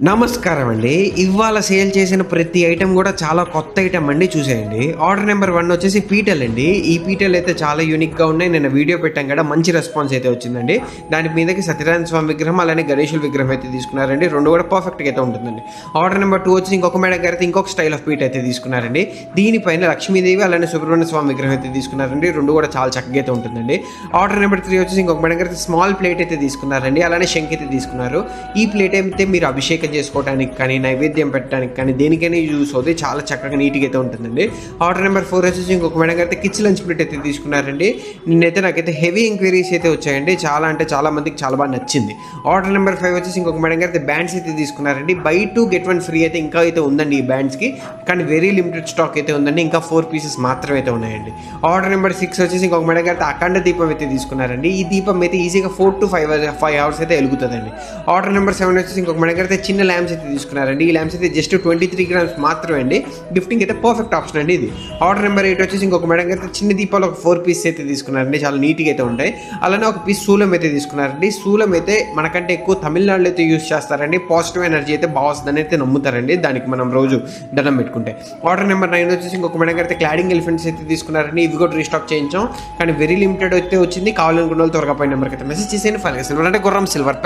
నమస్కారం అండి. ఇవాళ సేల్ చేసిన ప్రతి ఐటెమ్ గూడా చాలా కొత్త ఐటెమ్ అండి చూసేయండి. ఆర్డర్ నెంబర్ 1 వచ్చేసి పీటల్ అండి. ఈ పీటల్ అయితే చాలా యూనిక్‌గా ఉన్నాయి. నిన్న వీడియో పెట్టాం గదా! మంచి రెస్పాన్స్ అయితే వచ్చిందండి. దాని మీదకి సత్యనారాయణ స్వామి విగ్రహం, అలానే గణేశుల విగ్రహం అయితే తీసుకున్నారండి. 2 గూడా పర్ఫెక్ట్‌గా అయితే ఉంటుందండి. ఆర్డర్ నెంబర్ 2 వచ్చేసి ఇంకొక మేడం గారు అయితే ఇంకొక స్టైల్ ఆఫ్ పీట అయితే తీసుకున్నారండి. దీనిపైన లక్ష్మీదేవి అలానే సుబ్రహ్మణ్య స్వామి విగ్రహం అయితే తీసుకున్నారండి. 2 గూడా చాలా చక్కగా అయితే ఉంటుందండి. ఆర్డర్ నెంబర్ 3 వచ్చేసి ఇంకొక మేడం గారు అయితే స్మాల్ ప్లేట్ అయితే తీసుకున్నారండి. అలానే శంఖ అయితే తీసుకున్నారు. ఈ ప్లేట్ అయితే మీరు అభిషేకం చేసుకోవడానికి కానీ, నైవేద్యం పెట్టడానికి కానీ, దేనికైనా యూజ్ అవుతాయి. చాలా చక్కగా నీట్‌గా అయితే ఉంటుందండి. ఆర్డర్ నెంబర్ 4 వచ్చేసి ఇంకొక మేడం గారు అయితే కిడ్స్ లంచ్ ప్లేట్ అయితే తీసుకున్నారండి. నిన్నైతే నాకైతే హెవీ ఎంక్వైరీస్ అయితే వచ్చాయండి. చాలా అంటే చాలా మందికి చాలా బాగా నచ్చింది. ఆర్డర్ నెంబర్ 5 వచ్చేసి ఇంకొక మేడం గారు అయితే బ్యాండ్స్ అయితే తీసుకున్నారండి. బై 2 గెట్ 1 ఫ్రీ అయితే ఇంకా అయితే ఉందండి ఈ బ్యాండ్స్‌కి. కానీ వెరీ లిమిటెడ్ స్టాక్ అయితే ఉందండి. ఇంకా 4 పీసెస్ మాత్రమే అయితే ఉన్నాయండి. ఆర్డర్ నెంబర్ 6 వచ్చేసి ఇంకొక మేడం గారు అయితే అఖండ దీపం అయితే తీసుకున్నారండి. ఈ దీపం అయితే ఈజీగా 4 to 5 అవర్స్ అయితే వెలుగుతుందండి. ఆర్డర్ నెంబర్ 7 వచ్చేసి ఇంకొక మేడం గారు అయితే చిన్న ల్యాంప్స్ అయితే తీసుకున్నారండి. ఈ ల్యాంప్స్ అయితే జస్ట్ 23 గ్రామ్స్ మాత్రమే అండి. గిఫ్టింగ్ అయితే పర్ఫెక్ట్ ఆప్షన్ అండి ఇది. ఆర్డర్ నెంబర్ 8 వచ్చేసి ఇంకొక మేడం గారు అయితే చిన్న దీపాలు ఒక 4 పీసెస్ అయితే తీసుకున్నారండి. చాలా నీట్‌గా అయితే ఉంటాయి. అలానే ఒక పీస్ శూలం అయితే తీసుకున్నారండి. శూలం అయితే మనకంటే ఎక్కువ తమిళనాడులో అయితే యూజ్ చేస్తారండి. పాజిటివ్ ఎనర్జీ అయితే బాగా వస్తుందని అయితే నమ్ముతారండి. దానికి మనం రోజు దండం పెట్టుకుంటే. ఆర్డర్ నెంబర్ 9 వచ్చేసి ఇంకొక మేడం గారు అయితే క్లాడింగ్ ఎలిఫెంట్స్ అయితే తీసుకున్నారండి. ఇవి కూడా రీస్టాక్ చేయించాం. కానీ వెరీ లిమిటెడ్ అయితే వచ్చింది. కావాలనుకున్న వాళ్ళు త్వరగా పై నెంబర్కి అయితే మెసేజ్ చేసేయండి. ఫైనల్‌గా సిల్వర్ అంటే గుర్రం సిల్వర్ ప్యాక్.